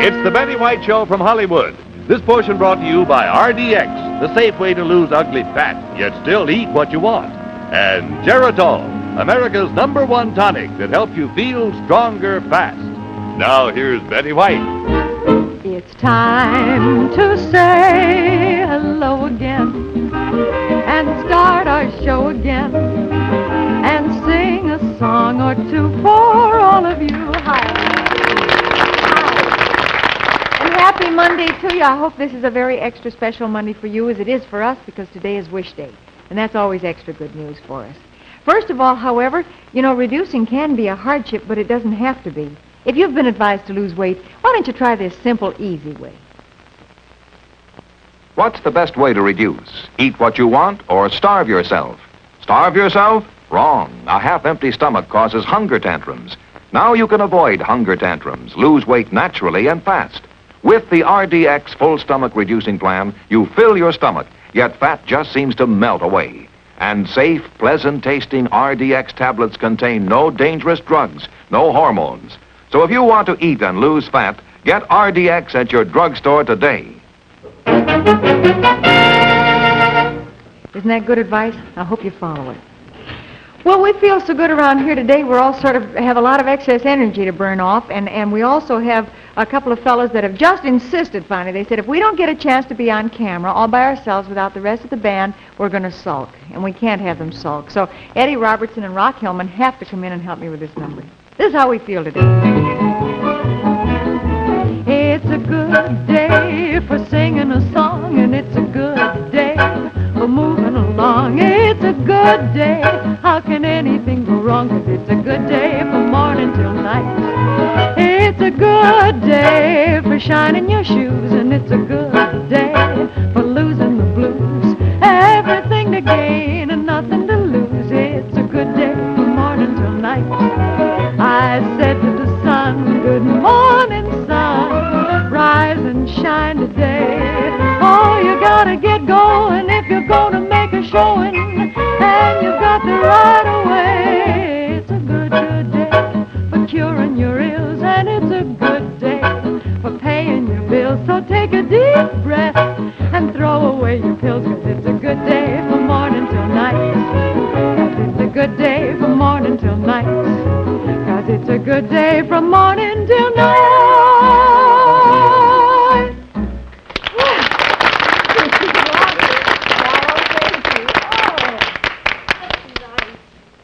It's the Betty White Show from Hollywood. This portion brought to you by RDX, the safe way to lose ugly fat, yet still eat what you want. And Geritol, America's #1 tonic that helps you feel stronger fast. Now here's Betty White. It's time to say hello again and start our show again and sing a song or two for all of you. Hi. And happy Monday to you. I hope this is a very extra special Monday for you as it is for us because today is Wish Day. And that's always extra good news for us. First of all, however, reducing can be a hardship, but it doesn't have to be. If you've been advised to lose weight, why don't you try this simple, easy way? What's the best way to reduce? Eat what you want or starve yourself? Starve yourself? Wrong. A half-empty stomach causes hunger tantrums. Now you can avoid hunger tantrums, lose weight naturally and fast. With the RDX full stomach reducing plan, you fill your stomach, yet fat just seems to melt away. And safe, pleasant-tasting RDX tablets contain no dangerous drugs, no hormones. So if you want to eat and lose fat, get RDX at your drugstore today. Isn't that good advice? I hope you follow it. Well, we feel so good around here today. We're all sort of have a lot of excess energy to burn off, and we also have a couple of fellows that have just insisted finally. They said if we don't get a chance to be on camera all by ourselves without the rest of the band, we're going to sulk, and we can't have them sulk. So Eddie Robertson and Rock Hillman have to come in and help me with this number. This is how we feel today. It's a good day for singing a song, and it's a good day for moving along. It's a good day. How can anything go wrong? 'Cause it's a good day from morning till night. It's a good day for shining your shoes, and it's a good day for losing the blues. Everything to gain and nothing to lose. It's a good day from morning till night. I said to the sun, good morning, sun, rise and shine today. Oh, you gotta get going if you're gonna make a showing, and you've got to ride away. It's a good day for curing your ills, and it's a good day for paying your bills. So take a deep breath and throw away your pills, 'cause it's a good day from morning till night. 'Cause it's a good day from morning till night. 'Cause it's a good day from morning till night.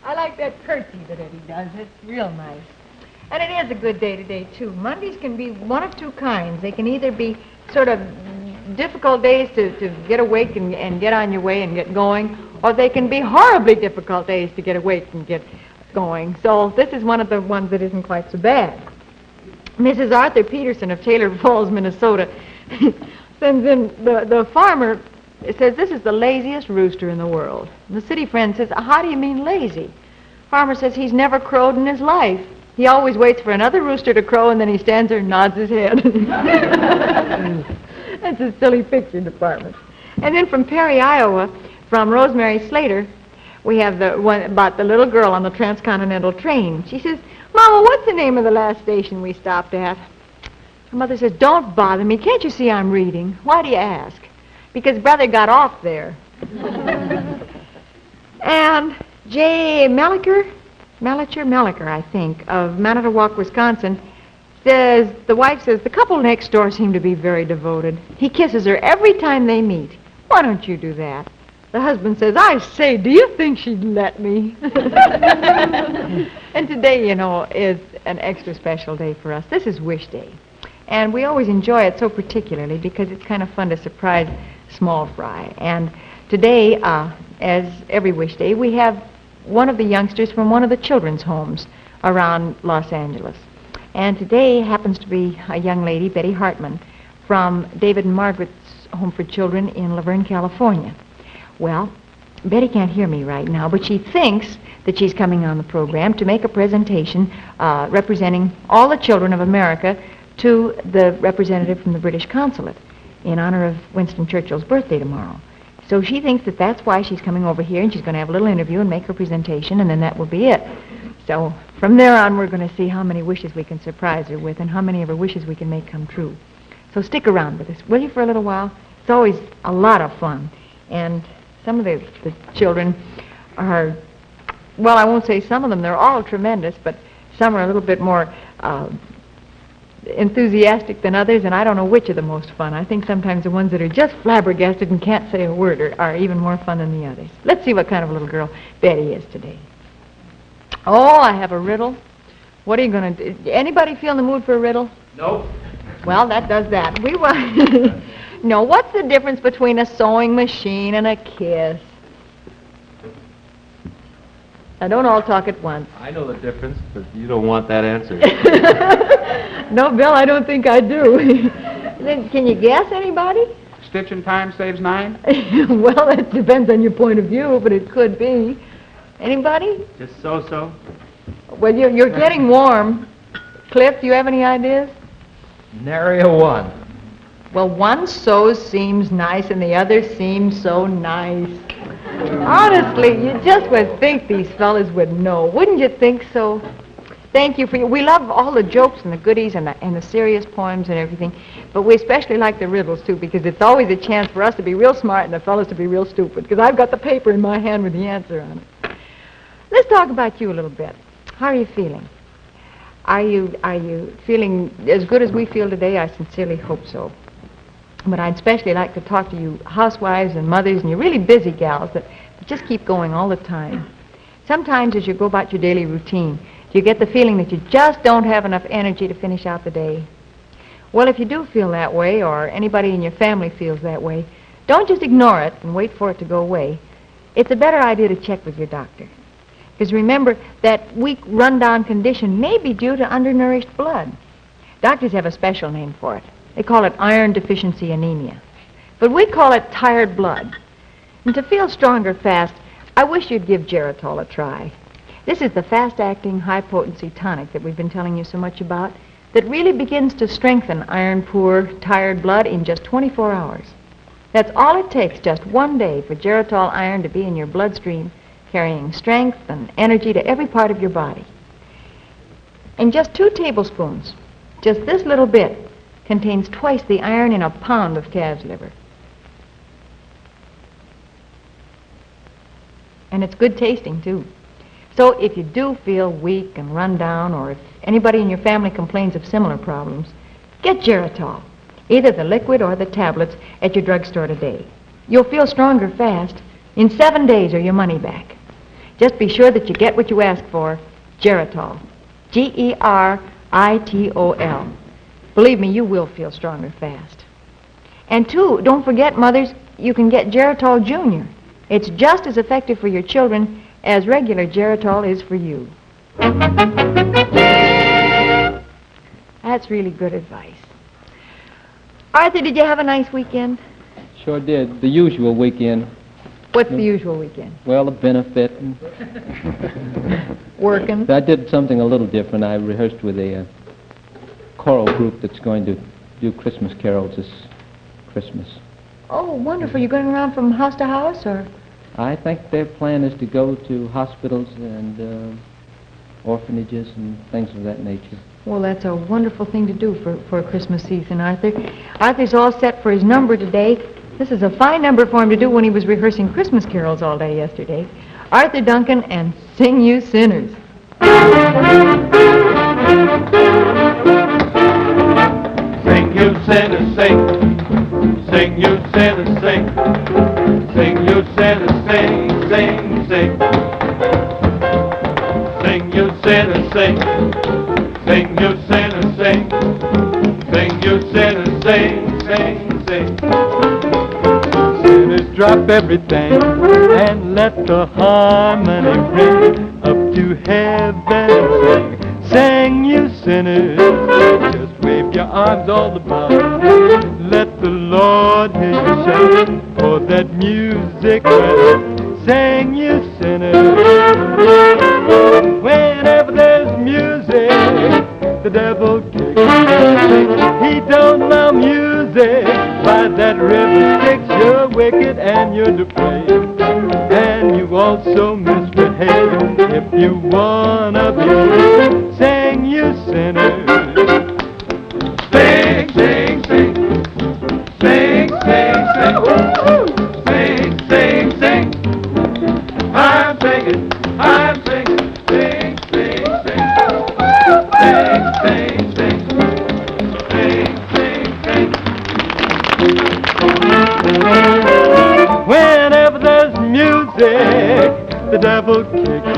I like that curtsy that Eddie does. It's real nice. And it is a good day today, too. Mondays can be one of two kinds. They can either be sort of difficult days to get awake and get on your way and get going, or they can be horribly difficult days to get awake and get going. So this is one of the ones that isn't quite so bad. Mrs. Arthur Peterson of Taylor Falls, Minnesota, sends in the farmer says, this is the laziest rooster in the world. And the city friend says, how do you mean lazy? Farmer says he's never crowed in his life. He always waits for another rooster to crow, and then he stands there and nods his head. That's a silly picture department. And then from Perry, Iowa, from Rosemary Slater, we have the one about the little girl on the transcontinental train. She says, Mama, what's the name of the last station we stopped at? Her mother says, don't bother me. Can't you see I'm reading? Why do you ask? Because Brother got off there. And J. Melliker, I think, of Manitowoc, Wisconsin, says, the wife says, the couple next door seem to be very devoted. He kisses her every time they meet. Why don't you do that? The husband says, I say, do you think she'd let me? And today, is an extra special day for us. This is Wish Day. And we always enjoy it so particularly because it's kind of fun to surprise Small Fry. And today, as every Wish Day, we have one of the youngsters from one of the children's homes around Los Angeles. And today happens to be a young lady, Betty Hartman, from David and Margaret's Home for Children in Laverne, California. Well, Betty can't hear me right now, but she thinks that she's coming on the program to make a presentation representing all the children of America to the representative from the British consulate in honor of Winston Churchill's birthday tomorrow. So she thinks that that's why she's coming over here, and she's going to have a little interview and make her presentation, and then that will be it. So From there on, we're going to see how many wishes we can surprise her with and how many of her wishes we can make come true. So stick around with us, will you, for a little while? It's always a lot of fun. And some of the children are, well, I won't say some of them. They're all tremendous, but some are a little bit more enthusiastic than others, and I don't know which are the most fun. I think sometimes the ones that are just flabbergasted and can't say a word are even more fun than the others. Let's see what kind of a little girl Betty is today. Oh, I have a riddle. What are you going to do? Anybody feel in the mood for a riddle? Nope. Well, that does that. We want... No, what's the difference between a sewing machine and a kiss? Now, don't all talk at once. I know the difference, but you don't want that answer. No, Bill, I don't think I do. Then, can you guess, anybody? Stitch in time saves 9? Well, that depends on your point of view, but it could be. Anybody? Just so-so. Well, you're getting warm. Cliff, do you have any ideas? Nary a one. Well, one so seems nice and the other seems so nice. Honestly, you just would think these fellas would know. Wouldn't you think so? Thank you for you. We love all the jokes and the goodies and the serious poems and everything, but we especially like the riddles, too, because it's always a chance for us to be real smart and the fellas to be real stupid, because I've got the paper in my hand with the answer on it. Let's talk about you a little bit. How are you feeling? Are you feeling as good as we feel today? I sincerely hope so. But I'd especially like to talk to you housewives and mothers and you really busy gals that just keep going all the time. Sometimes as you go about your daily routine, you get the feeling that you just don't have enough energy to finish out the day. Well, if you do feel that way, or anybody in your family feels that way, don't just ignore it and wait for it to go away. It's a better idea to check with your doctor. Because remember, that weak, run-down condition may be due to undernourished blood. Doctors have a special name for it. They call it iron deficiency anemia. But we call it tired blood. And to feel stronger fast, I wish you'd give Geritol a try. This is the fast-acting, high-potency tonic that we've been telling you so much about that really begins to strengthen iron-poor, tired blood in just 24 hours. That's all it takes, just one day, for Geritol iron to be in your bloodstream, carrying strength and energy to every part of your body. And just 2 tablespoons, just this little bit, contains twice the iron in a pound of calf's liver. And it's good tasting, too. So if you do feel weak and run down, or if anybody in your family complains of similar problems, get Geritol, either the liquid or the tablets, at your drugstore today. You'll feel stronger fast. In 7 days or your money back. Just be sure that you get what you ask for, Geritol. Geritol. Believe me, you will feel stronger fast. And 2, don't forget, mothers, you can get Geritol Junior. It's just as effective for your children as regular Geritol is for you. That's really good advice. Arthur, did you have a nice weekend? Sure did. The usual weekend. What's the usual weekend? Well, a benefit. Working. I did something a little different. I rehearsed with a choral group that's going to do Christmas carols this Christmas. Oh, wonderful. You're going around from house to house, or? I think their plan is to go to hospitals and orphanages and things of that nature. Well, that's a wonderful thing to do for a Christmas season, Arthur. Arthur's all set for his number today. This is a fine number for him to do when he was rehearsing Christmas carols all day yesterday. Arthur Duncan and Sing You Sinners. Sing you sinners, sing. Sing you sinners, sing. Sing you sinners, sing, sing, sing. Sing you sinners, sing. Sing you sinners, sing. Sing you sinners, sing, sing, sing. Sinners, drop everything and let the harmony ring up to heaven and sing. Sing you sinners, just wave your arms all about. Let the Lord hear you shout for that music right. Sing you sinners. Whenever there's music, the devil kicks. He don't allow music. By that river sticks, you're wicked and you're depraved. And you also misbehave if you wanna be Whenever there's music, the devil kicks.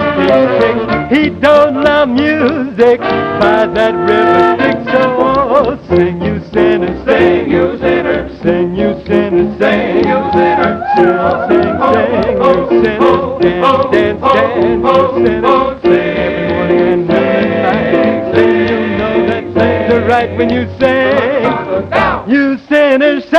He don't love music by that river Styx. So sing you sinner, sing you sinner, sing you sinner, sing you sinner, sing, sing, you sinner, dance, dance, dance, you sinner, sing every morning and night. Sing, you know that things are right when you sing. You sinner, sing.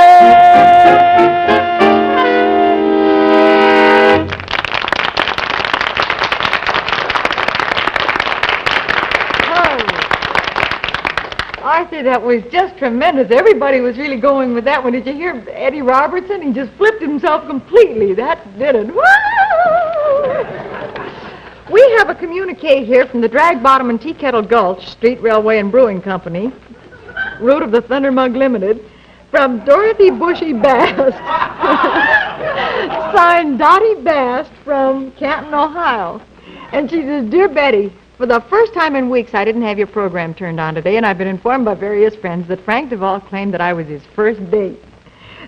Arthur, that was just tremendous. Everybody was really going with that one. Did you hear Eddie Robertson? He just flipped himself completely. That did it. Woo! We have a communique here from the Drag Bottom and Tea Kettle Gulch Street Railway and Brewing Company, route of the Thunder Mug Limited, from Dorothy Bushy Bast, signed Dottie Bast from Canton, Ohio. And she says, Dear Betty, for the first time in weeks, I didn't have your program turned on today, and I've been informed by various friends that Frank Duvall claimed that I was his first date.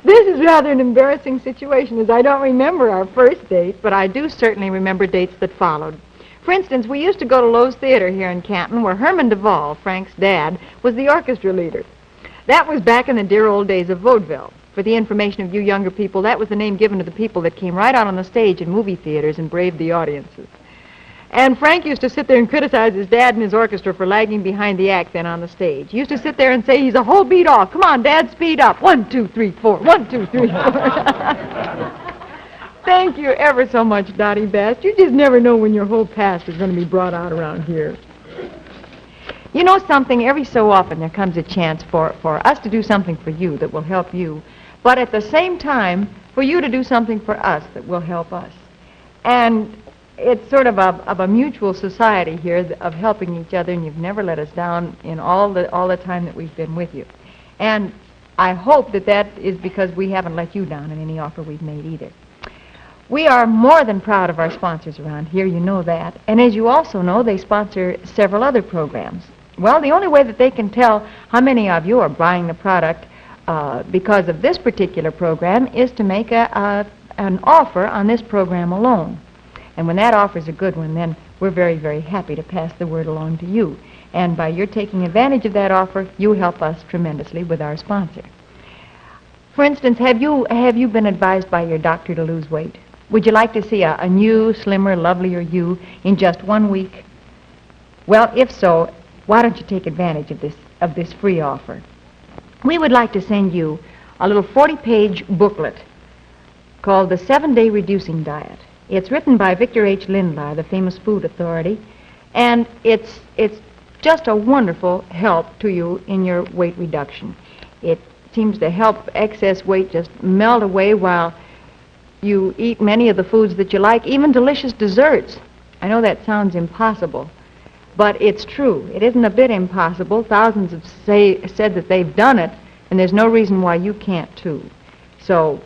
This is rather an embarrassing situation, as I don't remember our first date, but I do certainly remember dates that followed. For instance, we used to go to Lowe's Theater here in Canton, where Herman Duvall, Frank's dad, was the orchestra leader. That was back in the dear old days of vaudeville. For the information of you younger people, that was the name given to the people that came right out on the stage in movie theaters and braved the audiences. And Frank used to sit there and criticize his dad and his orchestra for lagging behind the act then on the stage. He used to sit there and say, he's a whole beat off. Come on, Dad, speed up. 1, 2, 3, 4. 1, 2, 3, 4. Thank you ever so much, Dottie Bast. You just never know when your whole past is going to be brought out around here. You know something, every so often there comes a chance for us to do something for you that will help you, but at the same time, for you to do something for us that will help us. And it's sort of a mutual society here of helping each other, and you've never let us down in all the time that we've been with you. And I hope that is because we haven't let you down in any offer we've made either. We are more than proud of our sponsors around here, you know that. And as you also know, they sponsor several other programs. Well, the only way that they can tell how many of you are buying the product because of this particular program is to make an offer on this program alone. And when that offer is a good one, then we're very, very happy to pass the word along to you. And by your taking advantage of that offer, you help us tremendously with our sponsor. For instance, have you been advised by your doctor to lose weight? Would you like to see a new, slimmer, lovelier you in just 1 week? Well, if so, why don't you take advantage of this free offer? We would like to send you a little 40-page booklet called The 7-Day Reducing Diet. It's written by Victor H. Lindlar, the famous food authority, and it's just a wonderful help to you in your weight reduction. It seems to help excess weight just melt away while you eat many of the foods that you like, even delicious desserts. I know that sounds impossible, but it's true. It isn't a bit impossible. Thousands have said that they've done it, and there's no reason why you can't too. So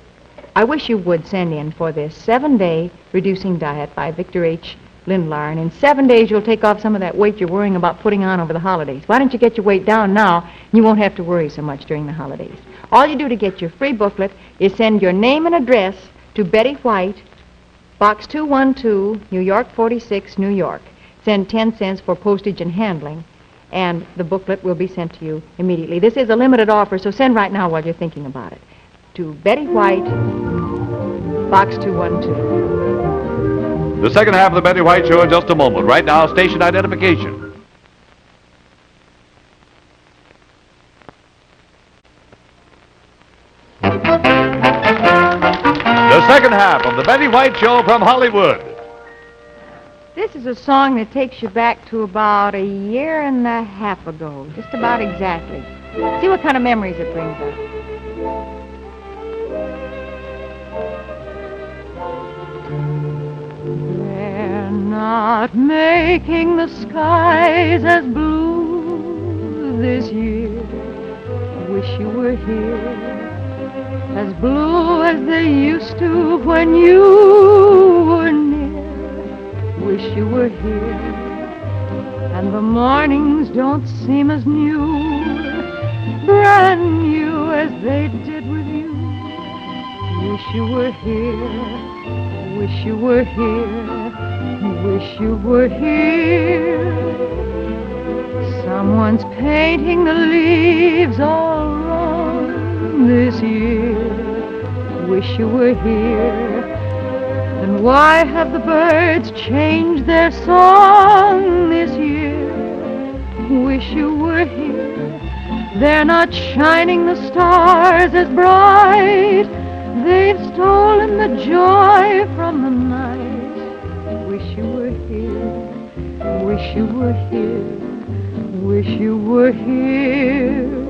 I wish you would send in for this 7-Day Reducing Diet by Victor H. Lindlar, and in 7 days you'll take off some of that weight you're worrying about putting on over the holidays. Why don't you get your weight down now, and you won't have to worry so much during the holidays. All you do to get your free booklet is send your name and address to Betty White, Box 212, New York 46, New York. Send 10 cents for postage and handling, and the booklet will be sent to you immediately. This is a limited offer, so send right now while you're thinking about it. To Betty White, Box 212. The second half of the Betty White Show in just a moment. Right now, station identification. The second half of the Betty White Show from Hollywood. This is a song that takes you back to about 1.5 years ago, just about exactly. See what kind of memories it brings up. They're not making the skies as blue this year. Wish you were here. As blue as they used to when you were near. Wish you were here. and the mornings don't seem as new, brand new as they did with you. Wish you were here, wish you were here, wish you were here. Someone's painting the leaves all wrong this year. Wish you were here. And why have the birds changed their song this year? Wish you were here. They're not shining the stars as bright. They've stolen the joy from the night. Wish you were here. Wish you were here. Wish you were here.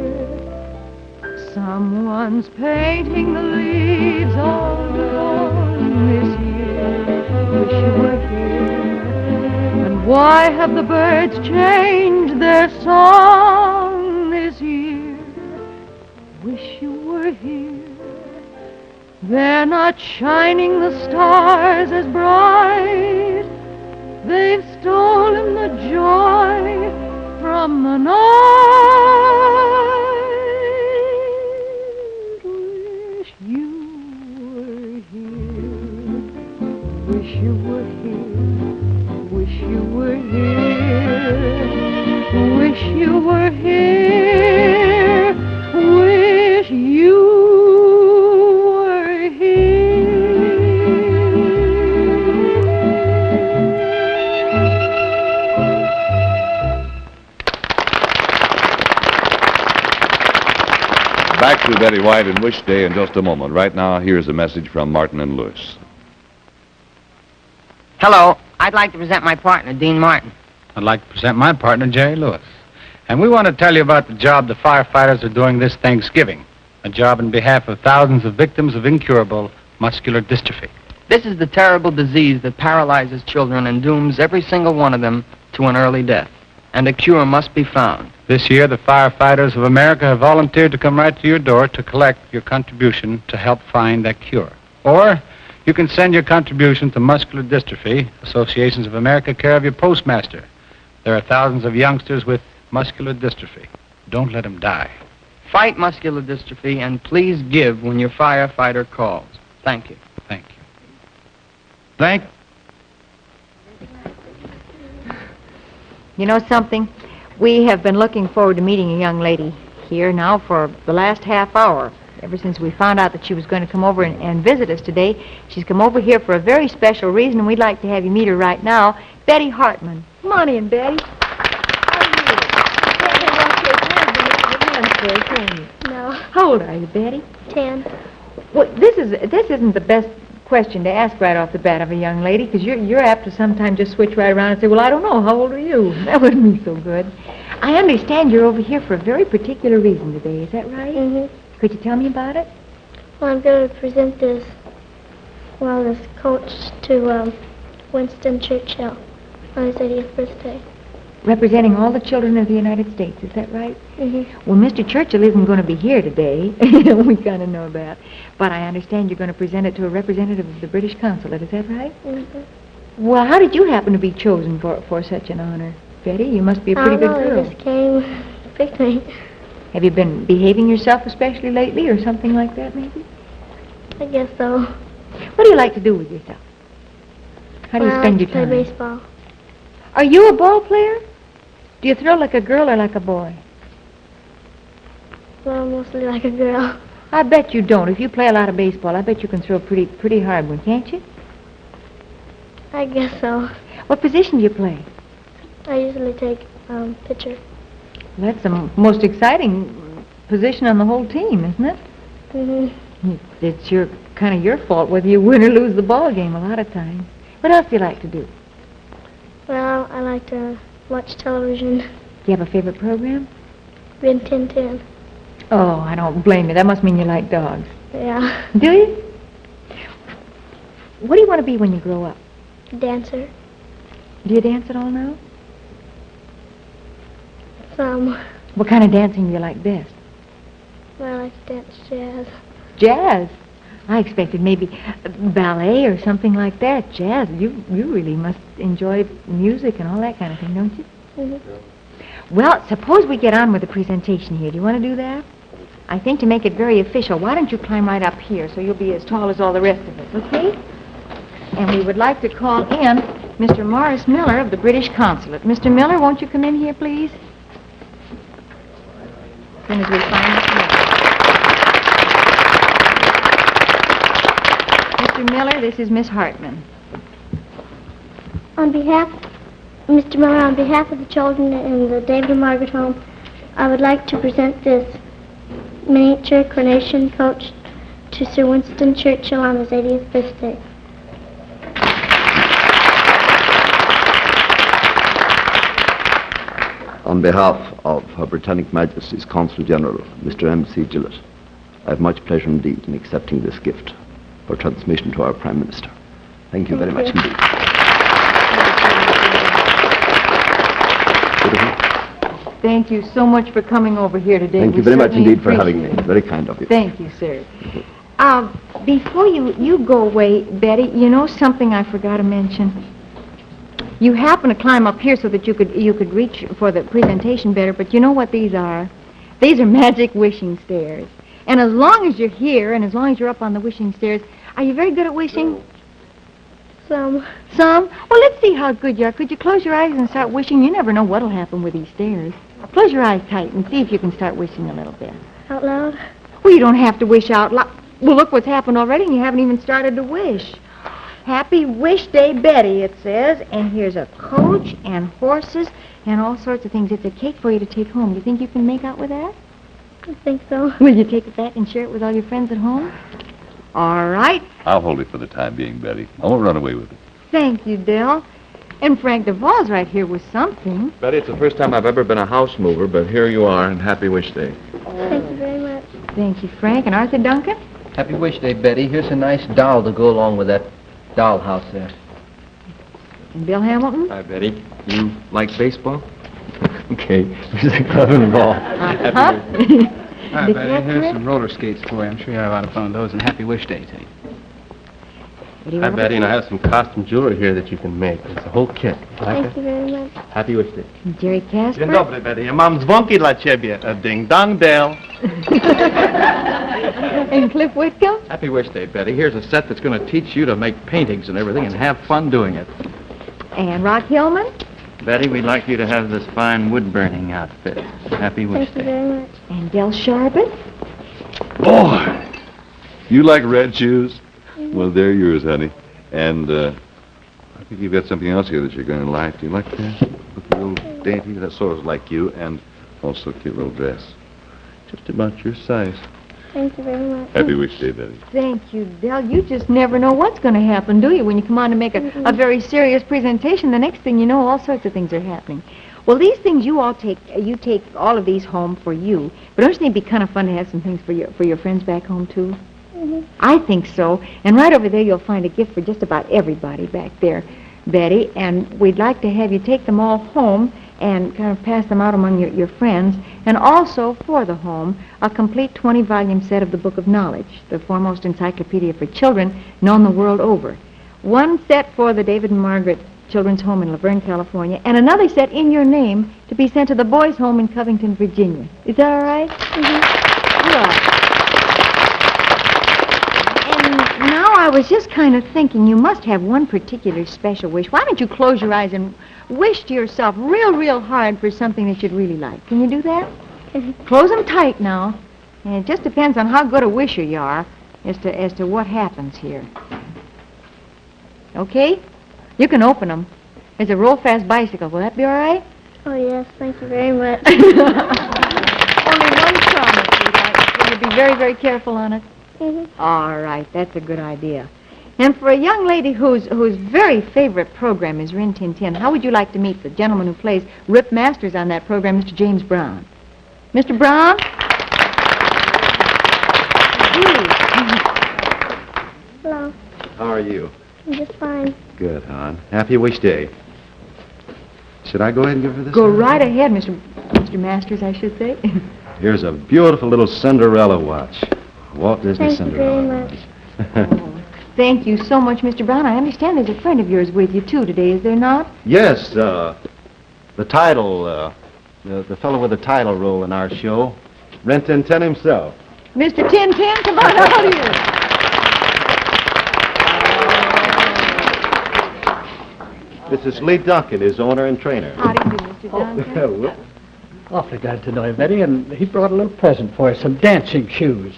Someone's painting the leaves all along this year. Wish you were here. And why have the birds changed their song this year? Wish you were here. They're not shining the stars as bright. They've stolen the joy from the night. Wish you were here. Wish you were here. Wish you were here. Wish you were here. Wish you were here. Back to Betty White and Wish Day in just a moment. Right now, here's a message from Martin and Lewis. Hello, I'd like to present my partner, Dean Martin. I'd like to present my partner, Jerry Lewis. And we want to tell you about the job the firefighters are doing this Thanksgiving. A job in behalf of thousands of victims of incurable muscular dystrophy. This is the terrible disease that paralyzes children and dooms every single one of them to an early death. And a cure must be found. This year, the firefighters of America have volunteered to come right to your door to collect your contribution to help find that cure. Or you can send your contribution to Muscular Dystrophy, Associations of America, care of your postmaster. There are thousands of youngsters with muscular dystrophy. Don't let them die. Fight muscular dystrophy and please give when your firefighter calls. Thank you. Thank you. Thank You know something? We have been looking forward to meeting a young lady here now for the last half hour. Ever since we found out that she was going to come over and visit us today, she's come over here for a very special reason, and we'd like to have you meet her right now. Betty Hartman. Come on in, Betty. No. How old are you, Betty? 10. Well, this isn't the best question to ask right off the bat of a young lady, because you're apt to sometimes just switch right around and say, well, I don't know, how old are you? That wouldn't be so good. I understand you're over here for a very particular reason today, is that right? Mm-hmm. Could you tell me about it? Well, I'm going to present this coach to Winston Churchill on his 80th birthday. Representing all the children of the United States, is that right? Mm-hmm. Well, Mr. Churchill isn't going to be here today. We kind of know that. But I understand you're going to present it to a representative of the British consulate, is that right? Mm-hmm. Well, how did you happen to be chosen for such an honor, Betty? You must be a pretty good girl. I just came, picked me. Have you been behaving yourself especially lately or something like that, maybe? I guess so. What do you like to do with yourself? How do you spend your time? I like to play baseball. Are you a ball player? Do you throw like a girl or like a boy? Well, mostly like a girl. I bet you don't. If you play a lot of baseball, I bet you can throw a pretty hard one, can't you? I guess so. What position do you play? I usually take pitcher. That's the most exciting position on the whole team, isn't it? Mm-hmm. It's kind of your fault whether you win or lose the ball game a lot of times. What else do you like to do? Well, I like to watch television. Do you have a favorite program? Rin Tin Tin. Oh, I don't blame you. That must mean you like dogs. Yeah. Do you? What do you want to be when you grow up? Dancer. Do you dance at all now? Some. What kind of dancing do you like best? Well, I like to dance jazz. Jazz? I expected maybe ballet or something like that. Jazz, you really must enjoy music and all that kind of thing, don't you? Well, suppose we get on with the presentation here. Do you want to do that? I think to make it very official, why don't you climb right up here so you'll be as tall as all the rest of us, okay? And we would like to call in Mr. Morris Miller of the British Consulate. Mr. Miller, won't you come in here, please? As soon as we find Mr. Miller, this is Miss Hartman. Mr. Miller, on behalf of the children in the David and Margaret home, I would like to present this miniature coronation coach to Sir Winston Churchill on his 80th birthday. On behalf of Her Britannic Majesty's Consul General, Mr. M.C. Gillett, I have much pleasure indeed in accepting this gift for transmission to our Prime Minister. Thank you very much indeed. Thank you so much for coming over here today. Thank you very much indeed for having me. Very kind of you. Thank you, sir. Before you go away, Betty, you know something I forgot to mention? You happen to climb up here so that you could reach for the presentation better, but you know what these are? These are magic wishing stairs. And as long as you're here and as long as you're up on the wishing stairs, are you very good at wishing? Some. Some? Well, let's see how good you are. Could you close your eyes and start wishing? You never know what'll happen with these stairs. Close your eyes tight and see if you can start wishing a little bit. Out loud? Well, you don't have to wish out loud. Well, look what's happened already, and you haven't even started to wish. Happy Wish Day, Betty, it says. And here's a coach and horses and all sorts of things. It's a cake for you to take home. Do you think you can make out with that? I think so. Will you take it back and share it with all your friends at home? All right. I'll hold it for the time being, Betty. I won't run away with it. Thank you, Dell. And Frank DeVos right here with something. Betty, it's the first time I've ever been a house mover, but here you are, and Happy Wish Day. Thank you very much. Thank you, Frank. And Arthur Duncan? Happy Wish Day, Betty. Here's a nice doll to go along with that dollhouse there. And Bill Hamilton? Hi, Betty. You like baseball? Okay. Here's a glove and a ball. Uh-huh. Hi, Betty. Here's some roller skates for you. I'm sure you have a lot of fun with those, and Happy Wish Day to you. Hi, Betty, and I have some costume jewelry here that you can make. It's a whole kit. Thank you very much. Happy Wish Day. And Jerry Casper? Dzień dobry, Betty. Mam dzwonki dla ciebie. A ding-dong bell. And Cliff Whitcomb? Happy Wish Day, Betty. Here's a set that's going to teach you to make paintings and everything and have fun doing it. And Rock Hillman? Betty, we'd like you to have this fine wood-burning outfit. Happy Wish Thank you Day. very much. And Del Sharbutt? Boy, you like red shoes? Well, they're yours, honey. And I think you've got something else here that you're going to like. Do you like that? Look, a little dainty. That sort of like you, and also a cute little dress. Just about your size. Thank you very much. Happy Wish Day, Betty. Thank you, Del. You just never know what's going to happen, do you? When you come on to make a very serious presentation, the next thing you know, all sorts of things are happening. Well, these things you take all of these home for you. But don't you think it'd be kind of fun to have some things for your friends back home, too? I think so. And right over there, you'll find a gift for just about everybody back there, Betty. And we'd like to have you take them all home and kind of pass them out among your friends. And also, for the home, a complete 20-volume set of the Book of Knowledge, the foremost encyclopedia for children known the world over. One set for the David and Margaret Children's Home in Laverne, California, and another set in your name to be sent to the boys' home in Covington, Virginia. Is that all right? Good. Now, I was just kind of thinking you must have one particular special wish. Why don't you close your eyes and wish to yourself real hard for something that you'd really like? Can you do that? Close them tight now. And it just depends on how good a wisher you are as to what happens here. Okay? You can open them. It's a roll-fast bicycle. Will that be all right? Oh, yes. Thank you very much. Only one promise, sweetheart. Will you be very careful on it? All right, that's a good idea. And for a young lady whose very favorite program is Rin Tin Tin, how would you like to meet the gentleman who plays Rip Masters on that program, Mr. James Brown? Mr. Brown? Hello. How are you? I'm just fine. Good, hon. Happy Wish Day. Should I go ahead and give her this? Go right ahead, Mr. Masters, I should say. Here's a beautiful little Cinderella watch. Walt Disney Thank you Cinderella. very much. Thank you so much, Mr. Brown. I understand there's a friend of yours with you, too, today, is there not? Yes, The title, the fellow with the title role in our show, Rin Tin Tin himself. Mr. Tin Tin, come on out here. This is Lee Duncan, his owner and trainer. How do you do, Mr. Duncan? Whoop. Awfully glad to know you, Betty, and he brought a little present for you, some dancing shoes.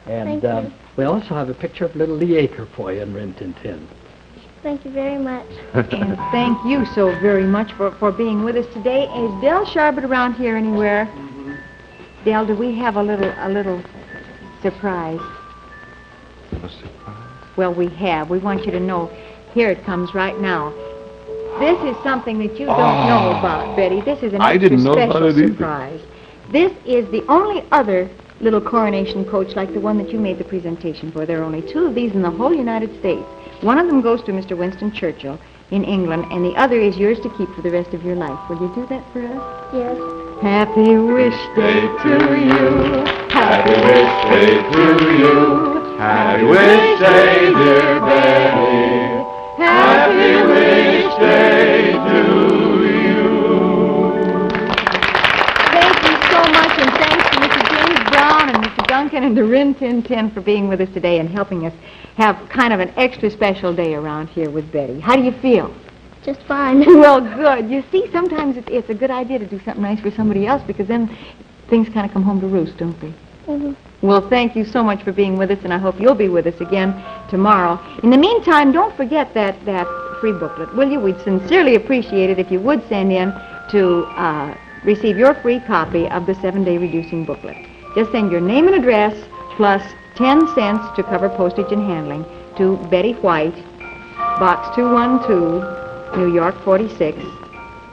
And Thank you. we also have a picture of little Lee Aker for you in Rin Tin Tin. Thank you very much. And thank you so very much for being with us today. Is Del Sharbert around here anywhere? Del, do we have a little surprise? A surprise? Well, we have. We want you to know. Here it comes right now. This is something that you don't know about, Betty. This is an extra special surprise. This is the only other little coronation coach like the one that you made the presentation for. There are only 2 of these in the whole United States. One of them goes to Mr. Winston Churchill in England, and the other is yours to keep for the rest of your life. Will you do that for us? Yes. Happy wish day to you. Happy wish day to you. Happy wish day, dear Betty. Happy wish day to you. Thank you so much, and thanks to Mr. James Brown and Mr. Duncan and to Rin Tin Tin for being with us today and helping us have kind of an extra special day around here with Betty. How do you feel? Just fine. Well, good. You see, sometimes it's a good idea to do something nice for somebody else because then things kind of come home to roost, don't they? Mhm. Well, thank you so much for being with us, and I hope you'll be with us again tomorrow. In the meantime, don't forget that free booklet, will you? We'd sincerely appreciate it if you would send in to receive your free copy of the 7-Day Reducing Booklet. Just send your name and address plus 10 cents to cover postage and handling to Betty White, Box 212, New York 46,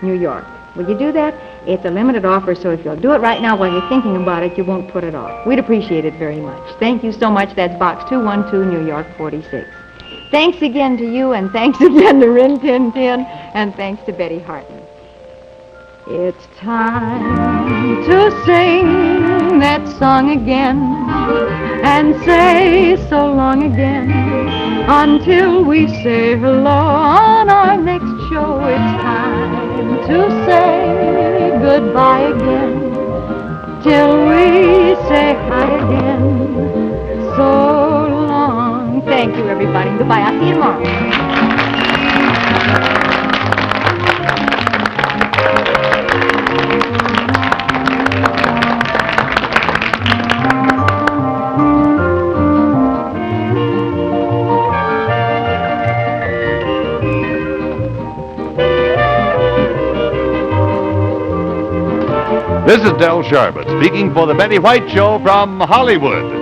New York. Will you do that? It's a limited offer, so if you'll do it right now while you're thinking about it, you won't put it off. We'd appreciate it very much. Thank you so much. That's Box 212, New York 46. Thanks again to you, and thanks again to Rin Tin Tin, and thanks to Betty Harton. It's time to sing that song again and say so long again until we say hello on our next show. It's time to say goodbye again till we say hi again. So long. Thank you, everybody. Goodbye. I'll see you tomorrow. This is Del Sharbert speaking for the Betty White Show from Hollywood.